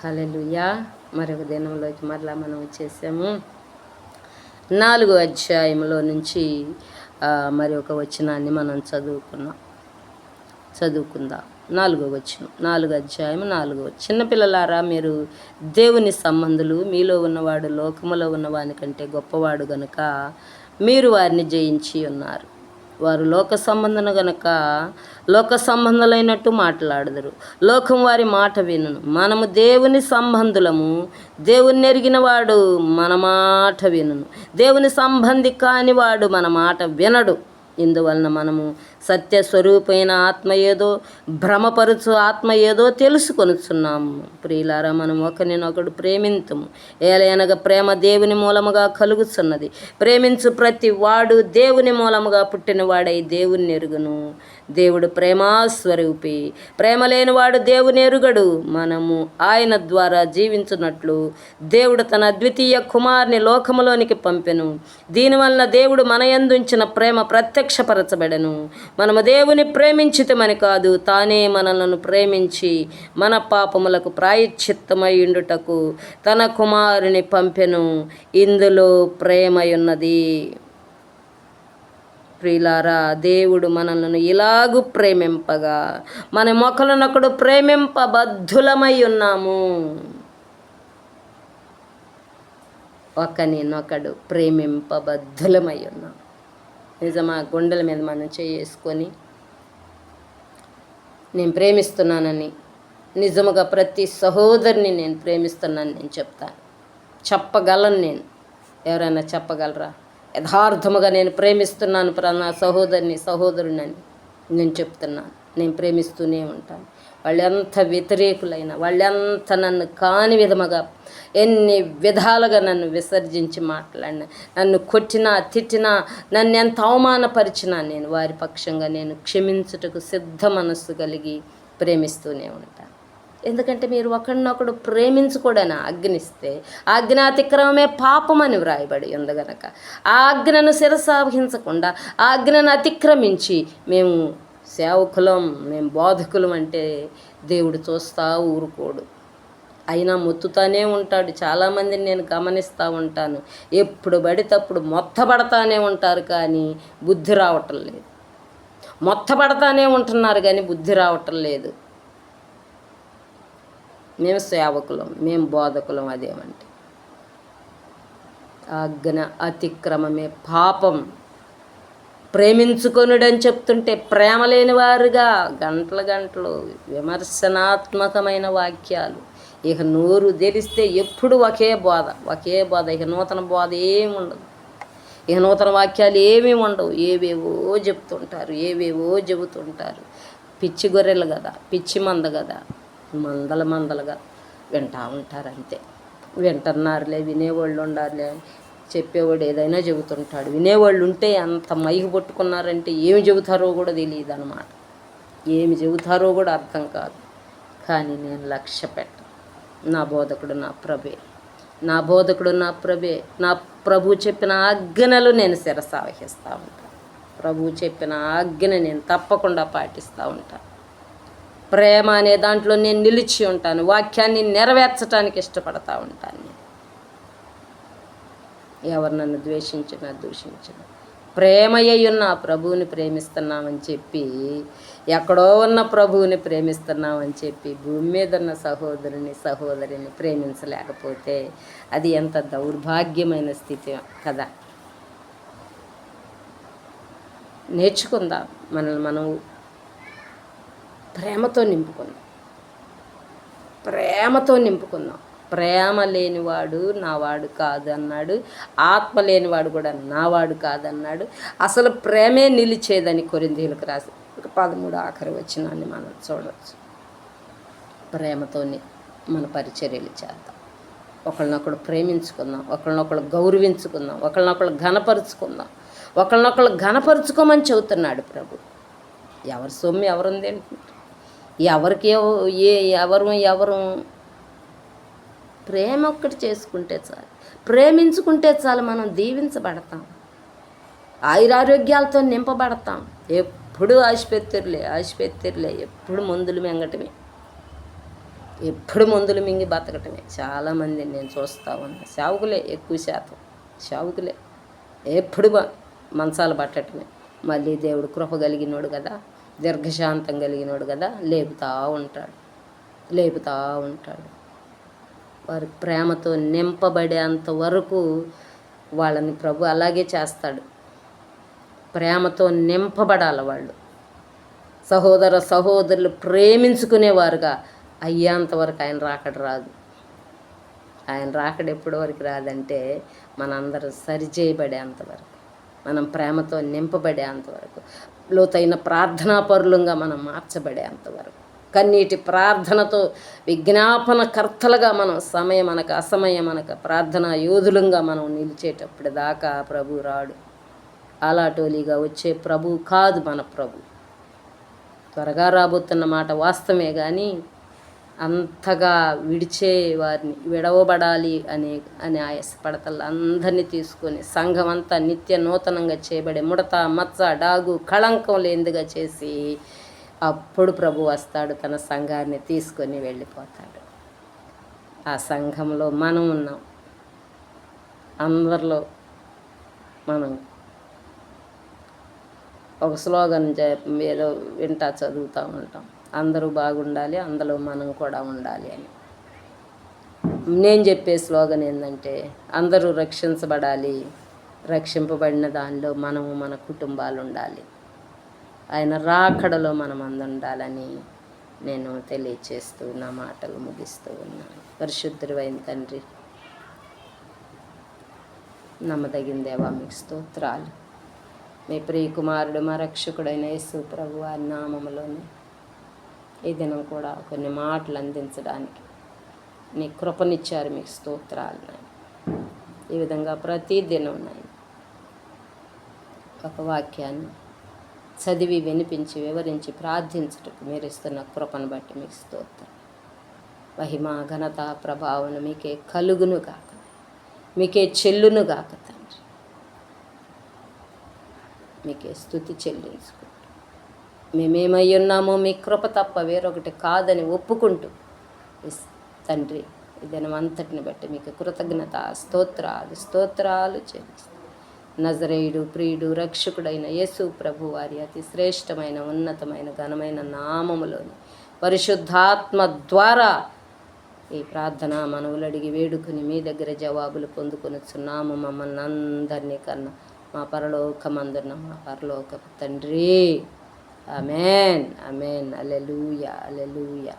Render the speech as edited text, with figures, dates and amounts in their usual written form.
హల్లెలూయా. మరొక దినంలోకి మరలా మనం వచ్చేసాము. 4వ అధ్యాయంలో నుంచి మరి ఒక వచనాన్ని మనం చదువుకుందాం. 4వ వచనం, 4వ అధ్యాయం 4వ వచనం. చిన్నపిల్లలారా, మీరు దేవుని సంబంధులు, మీలో ఉన్నవాడు లోకములో ఉన్నవాని కంటే గొప్పవాడు గనుక మీరు వారిని జయించి ఉన్నారు. వారు లోక సంబంధులు గనుక లోక సంబంధులైనట్టు మాట్లాడదురు, లోకం వారి మాట వినును. మనము దేవుని సంబంధులము, దేవుని ఎరిగిన వాడు మన మాట వినును. దేవుని సంబంధి కాని వాడు మన మాట వినడు. ఇందువలన మనము సత్యస్వరూపమైన ఆత్మ ఏదో, భ్రమపరుచు ఆత్మ ఏదో తెలుసుకొనుచున్నాము. ప్రియులారా, మనం ఒకరినొకడు ప్రేమింతుము. ఏలయనగా ప్రేమ దేవుని మూలముగా కలుగుచున్నది. ప్రేమించు ప్రతి వాడు దేవుని మూలముగా పుట్టినవాడై దేవుని ఎరుగును. దేవుడు ప్రేమాస్వరూపి. ప్రేమ లేనివాడు దేవుని ఎరుగడు. మనము ఆయన ద్వారా జీవించున్నట్లు దేవుడు తన అద్వితీయ కుమారుని లోకములోనికి పంపెను. దీనివలన దేవుడు మన యందు ఉంచిన ప్రేమ ప్రత్యక్షపరచబడెను. మనము దేవుని ప్రేమించితమని కాదు, తానే మనలను ప్రేమించి మన పాపములకు ప్రాయశ్చిత్తమయ్యుండుటకు తన కుమారుని పంపెను. ఇందులో ప్రేమయున్నది. ప్రియులారా, దేవుడు మనలను ఇలాగూ ప్రేమింపగా మన ఒకరినొకడు ప్రేమింపబద్ధులమై ఉన్నాము. ఒకరినొకడు ప్రేమింపబద్ధులమై ఉన్నాము. నిజమా? గుండెల మీద మనం చేసుకొని నేను ప్రేమిస్తున్నానని, నిజముగా ప్రతి సహోదరిని నేను ప్రేమిస్తున్నాను నేను చెప్పగలను. నేను ఎవరైనా చెప్పగలరా? యథార్థముగా నేను ప్రేమిస్తున్నాను నా సహోదరుని నేను చెప్తున్నాను. నేను ప్రేమిస్తూనే ఉంటాను. వాళ్ళు ఎంత వ్యతిరేకులైనా, వాళ్ళు ఎంత నన్ను కాని విధముగా ఎన్ని విధాలుగా నన్ను విసర్జించి మాట్లాడినా, నన్ను కొట్టినా తిట్టినా, నన్ను ఎంత అవమానపరిచినా నేను వారి పక్షంగా నేను క్షమించుటకు సిద్ధ మనస్సు కలిగి ప్రేమిస్తూనే ఉంటాను. ఎందుకంటే మీరు ఒకరినొకడు ప్రేమించుకోడని ఆజ్ఞనిస్తే ఆజ్ఞాతిక్రమమే పాపమని వ్రాయబడి ఉంది గనక, ఆ ఆజ్ఞను శిరసావహించకుండా ఆజ్ఞను అతిక్రమించి మేము సేవకులం, మేము బోధకులం అంటే దేవుడు చూస్తా ఊరుకోడు. అయినా మొత్తుతానే ఉంటాడు. చాలామందిని నేను గమనిస్తూ ఉంటాను. ఎప్పుడు పడితప్పుడు మొత్తపడతానే ఉంటారు, కానీ బుద్ధి రావటం లేదు. మొత్తపడతానే ఉంటున్నారు కానీ బుద్ధి రావటం లేదు. మేము సేవకులం, మేము బోధకులం. అదేమంటే ఆజ్ఞ అతిక్రమమే పాపం. ప్రేమించుకొనుడని చెప్తుంటే ప్రేమ లేని వారుగా గంటలు విమర్శనాత్మకమైన వాక్యాలు. ఇక నోరు తెరిస్తే ఎప్పుడు ఒకే బోధ. ఇక నూతన బోధ ఏమి ఉండదు. ఇక నూతన వాక్యాలు ఏమీ ఉండవు. ఏవేవో చెబుతుంటారు. పిచ్చి గొర్రెలు కదా, పిచ్చి మంద కదా, మందలుగా వింటూ ఉంటారు. అంతే, వింటున్నారులే, వినేవాళ్ళు ఉండారులే, చెప్పేవాడు ఏదైనా చెబుతుంటాడు. వినేవాళ్ళు ఉంటే అంత మైకి పట్టుకున్నారంటే ఏమి చెబుతారో కూడా తెలియదు అన్నమాట. ఏమి చెబుతారో కూడా అర్థం కాదు. కానీ నేను లక్ష్య పెట్టను. నా బోధకుడు నా ప్రభే. నా ప్రభు చెప్పిన ఆజ్ఞలు నేను శిరసావహిస్తూ ఉంటాను. ప్రభు చెప్పిన ఆజ్ఞ నేను తప్పకుండా పాటిస్తూ ఉంటాను. ప్రేమ అనే దాంట్లో నేను నిలిచి ఉంటాను. వాక్యాన్ని నెరవేర్చడానికి ఇష్టపడతా ఉంటాను. ఎవరు నన్ను ద్వేషించినా దూషించినా ప్రేమయ్యున్న ప్రభువుని ప్రేమిస్తున్నామని చెప్పి, ఎక్కడో ఉన్న ప్రభువుని ప్రేమిస్తున్నామని చెప్పి భూమి మీద ఉన్న సహోదరిని ప్రేమించలేకపోతే అది ఎంత దౌర్భాగ్యమైన స్థితి కదా. నేర్చుకుందాం, మనల్ని మనం ప్రేమతో నింపుకుందాం. ప్రేమ లేనివాడు నావాడు కాదు అన్నాడు. ఆత్మ లేనివాడు కూడా నావాడు కాదన్నాడు. అసలు ప్రేమే నిలిచేదని కొరింథీయులకు రాసి 13 ఆఖరి వచనాన్ని మనం చూడవచ్చు. ప్రేమతోనే మన పరిచర్యలు చేద్దాం. ఒకళ్ళనొకడు ప్రేమించుకుందాం, ఒకళ్ళనొకడు గౌరవించుకుందాం, ఒకళ్ళనొకడు ఘనపరుచుకోమని చెబుతున్నాడు ప్రభు. ఎవరి సొమ్ము ఎవరుంది అంటున్నారు? ఎవరు ప్రేమ ఒక్కటి చేసుకుంటే చాలు, ప్రేమించుకుంటే చాలు. మనం దీవించబడతాం, ఆయురారోగ్యాలతో నింపబడతాం. ఎప్పుడు ఆసుపత్రులే, ఎప్పుడు మందులు మెంగటమే. ఎప్పుడు మందులు మింగి బతకటమే. చాలామంది నేను చూస్తూ ఉన్నా, సేవకులే ఎక్కువ శాతం, సేవకులే ఎప్పుడు మంచాలు పట్టటమే. మళ్ళీ దేవుడు కృప కలిగినోడు కదా, దీర్ఘశాంతం కలిగినోడు కదా, లేపుతా ఉంటాడు, లేపుతా ఉంటాడు. వారి ప్రేమతో నింపబడేంత వరకు వాళ్ళని ప్రభు అలాగే చేస్తాడు. ప్రేమతో నింపబడాలి వాళ్ళు. సహోదర సహోదరులు ప్రేమించుకునేవారుగా అయ్యేంతవరకు ఆయన రాకడ రాదు. ఆయన రాకడ ఎప్పటి వరకు రాదంటే మనందరూ సరిచేయబడేంతవరకు, మనం ప్రేమతో నింపబడేంతవరకు, లోతైన ప్రార్థనాపరులంగా మనం మార్చబడేంతవరకు, కన్నీటి ప్రార్థనతో విజ్ఞాపనకర్తలుగా మనం సమయమనక అసమయమనక ప్రార్థనా యోధులంగా మనం నిలిచేటప్పుడు దాకా ప్రభు రాడు. అలాటోలీగా వచ్చే ప్రభు కాదు మన ప్రభు. త్వరగా రాబోతున్న మాట వాస్తవమే, కానీ అంతగా విడిచే వారిని విడవబడాలి అని ఆయాసపడతలు అందరినీ తీసుకొని సంఘం అంతా నిత్య నూతనంగా చేయబడే ముడత మచ్చ డాగు కళంకం లేనిదిగా చేసి అప్పుడు ప్రభు వస్తాడు, తన సంఘాన్ని తీసుకొని వెళ్ళిపోతాడు. ఆ సంఘంలో మనం ఉన్నాం. అందరిలో మనం ఒక స్లోగన్ ఏదో వింటా చదువుతూ ఉంటాం, అందరూ బాగుండాలి, అందులో మనం కూడా ఉండాలి అని. నేను చెప్పే స్లోగన్ ఏంటంటే అందరూ రక్షించబడాలి, రక్షింపబడిన దానిలో మనము మన కుటుంబాలు ఉండాలి, ఆయన రాకడలో మనం ఉండాలని నేను తెలియచేస్తూ నా మాటలు ముగిస్తూ ఉన్నాను. పరిశుద్ధుడైన తండ్రి, నమ్మదగిన దేవా, మీకు స్తోత్రాలు. మీ ప్రియ కుమారుడు మా రక్షకుడైన యేసు ప్రభు వారి నామములోనే ఈ దినం కూడా కొన్ని మాటలు అందించడానికి నీ కృపనిచ్చారు. మీకు స్తోత్రాలు నాయన. ఈ విధంగా ప్రతి దినం నాయన ఒక వాక్యాన్ని చదివి వినిపించి వివరించి ప్రార్థించుటకు మీరు ఇస్తున్న కృపను బట్టి మీకు స్తోత్రం. మహిమ ఘనత ప్రభావం మీకే కలుగును గాక, మీకే చెల్లును గాక తండ్రి. మీకే స్తుతి చెల్లించుకుంటూ మేమేమై ఉన్నామో మీ కృప తప్ప వేరొకటి కాదని ఒప్పుకుంటూ తండ్రి ఈ దినం అంతటిని బట్టి మీకు కృతజ్ఞత స్తోత్రాలు చెల్లిస్తాం. నజరేయుడు ప్రియుడు రక్షకుడైన యేసు ప్రభు వారి అతి శ్రేష్టమైన ఉన్నతమైన ఘనమైన నామములోని పరిశుద్ధాత్మ ద్వారా ఈ ప్రార్థన మనవులు అడిగి వేడుకుని మీ దగ్గర జవాబులు పొందుకొనిచున్నాము. మమ్మల్ని అందరినీ కన్నా మా పరలోకమందున్న మా పరలోకపు తండ్రి. ఆమేన్, ఆమేన్. హల్లెలూయా, హల్లెలూయా.